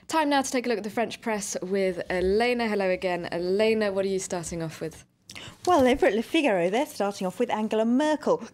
Time now to take a look at the French press with Elena. Hello again. Elena, what are you starting off with? Well, over at Le Figaro, they're starting off with Angela Merkel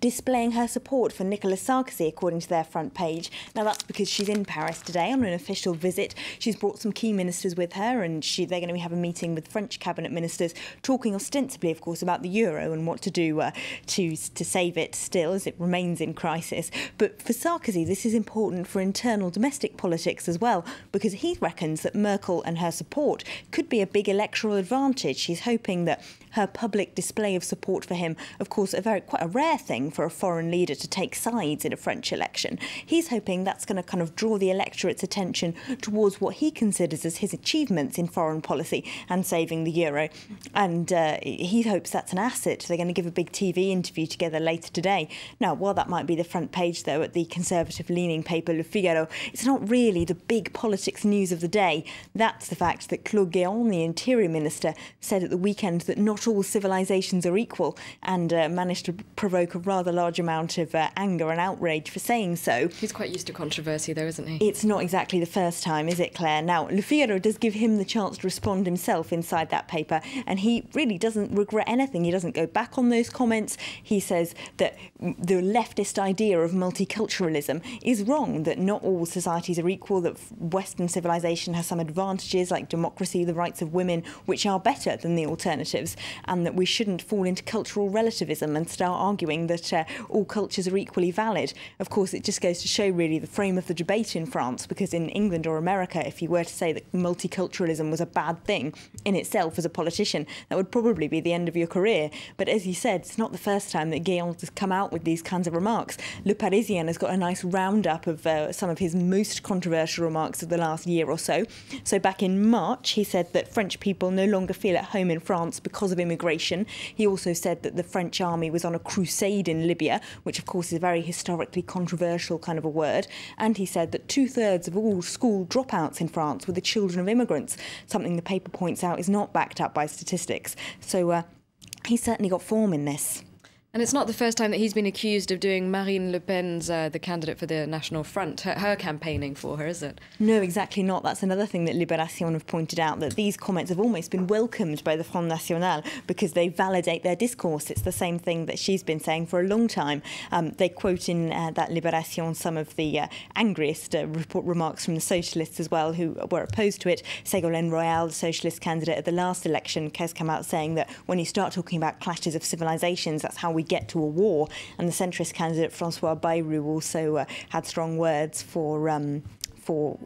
displaying her support for Nicolas Sarkozy, according to their front page. Now, that's because she's in Paris today on an official visit. She's brought some key ministers with her, and they're going to have a meeting with French cabinet ministers, talking ostensibly, of course, about the euro and what to do to save it still, as it remains in crisis. But for Sarkozy, this is important for internal domestic politics as well, because he reckons that Merkel and her support could be a big electoral advantage. She's hoping that her public display of support for him, of course, quite a rare thing for a foreign leader to take sides in a French election. He's hoping that's going to kind of draw the electorate's attention towards what he considers as his achievements in foreign policy and saving the euro. And he hopes that's an asset. They're going to give a big TV interview together later today. Now, while that might be the front page, though, at the conservative-leaning paper Le Figaro, it's not really the big politics news of the day. That's the fact that Claude Guéant, the Interior Minister, said at the weekend that not all civilizations are equal, and managed to provoke a rather large amount of anger and outrage for saying so. He's quite used to controversy, though, isn't he? It's not exactly the first time, is it, Claire? Now, Le Figaro does give him the chance to respond himself inside that paper, and he really doesn't regret anything. He doesn't go back on those comments. He says that the leftist idea of multiculturalism is wrong, that not all societies are equal, that Western civilization has some advantages like democracy, the rights of women, which are better than the alternatives, and that we shouldn't fall into cultural relativism and start arguing that all cultures are equally valid. Of course, it just goes to show really the frame of the debate in France, because in England or America, if you were to say that multiculturalism was a bad thing in itself as a politician, that would probably be the end of your career. But as you said, it's not the first time that Guéant has come out with these kinds of remarks. Le Parisien has got a nice roundup of some of his most controversial remarks of the last year or so. So back in March, he said that French people no longer feel at home in France because of immigration. He also said that the French army was on a crusade in Libya, which of course is a very historically controversial kind of a word. And he said that 2/3 of all school dropouts in France were the children of immigrants, something the paper points out is not backed up by statistics. So he's certainly got form in this. And it's not the first time that he's been accused of doing Marine Le Pen's, the candidate for the National Front, her campaigning for her, is it? No, exactly not. That's another thing that Libération have pointed out, that these comments have almost been welcomed by the Front National because they validate their discourse. It's the same thing that she's been saying for a long time. They quote in that Libération some of the angriest remarks from the socialists as well, who were opposed to it. Ségolène Royal, the socialist candidate at the last election, has come out saying that when you start talking about clashes of civilizations, that's how we get to a war. And the centrist candidate François Bayrou also had strong words for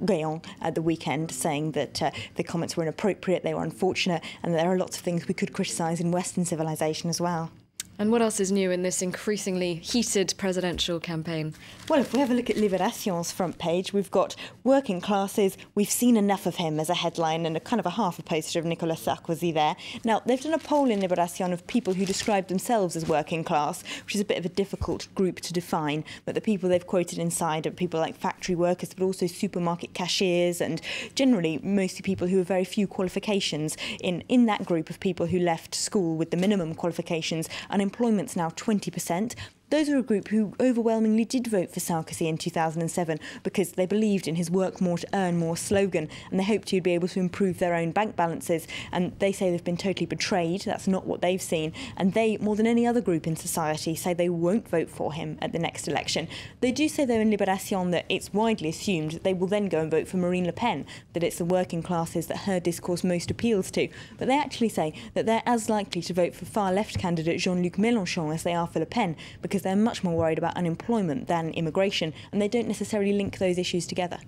Guéant at the weekend, saying that the comments were inappropriate, they were unfortunate, and there are lots of things we could criticise in Western civilization as well. And what else is new in this increasingly heated presidential campaign? Well, if we have a look at Libération's front page, we've got working classes, we've seen enough of him as a headline, and a kind of a half a poster of Nicolas Sarkozy there. Now, they've done a poll in Libération of people who describe themselves as working class, which is a bit of a difficult group to define, but the people they've quoted inside are people like factory workers, but also supermarket cashiers, and generally mostly people who have very few qualifications. In that group of people who left school with the minimum qualifications, unemployment's now 20%. Those are a group who overwhelmingly did vote for Sarkozy in 2007 because they believed in his work more to earn more slogan, and they hoped he'd be able to improve their own bank balances. And they say they've been totally betrayed. That's not what they've seen. And they, more than any other group in society, say they won't vote for him at the next election. They do say, though, in Libération that it's widely assumed that they will then go and vote for Marine Le Pen, that it's the working classes that her discourse most appeals to. But they actually say that they're as likely to vote for far-left candidate Jean-Luc Mélenchon as they are for Le Pen, because they're much more worried about unemployment than immigration, and they don't necessarily link those issues together.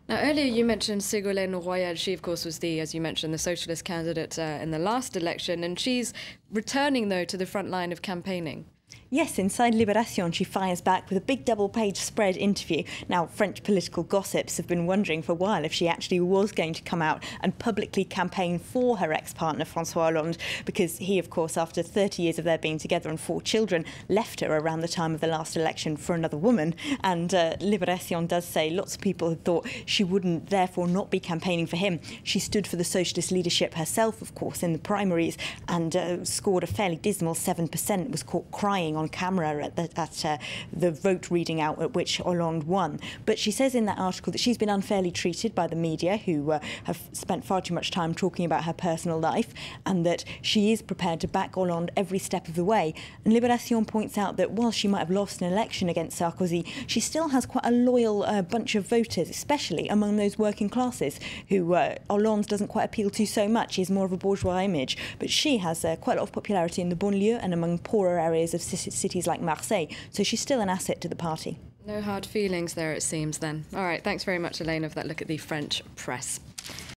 Now, earlier you mentioned Ségolène Royal. She, of course, was as you mentioned, the socialist candidate in the last election, and she's returning, though, to the front line of campaigning. Yes, inside Libération, she fires back with a big double-page spread interview. Now, French political gossips have been wondering for a while if she actually was going to come out and publicly campaign for her ex-partner, François Hollande, because he, of course, after 30 years of their being together and 4 children, left her around the time of the last election for another woman. And Libération does say lots of people had thought she wouldn't, therefore, not be campaigning for him. She stood for the socialist leadership herself, of course, in the primaries, and scored a fairly dismal 7%, was caught crying crying on camera at the vote reading out at which Hollande won. But she says in that article that she's been unfairly treated by the media, who have spent far too much time talking about her personal life, and that she is prepared to back Hollande every step of the way. And Libération points out that while she might have lost an election against Sarkozy, she still has quite a loyal bunch of voters, especially among those working classes who Hollande doesn't quite appeal to so much. He's more of a bourgeois image, but she has quite a lot of popularity in the banlieue and among poorer areas of cities like Marseille, so she's still an asset to the party. No hard feelings there, it seems, then. All right, thanks very much, Elena, for that look at the French press.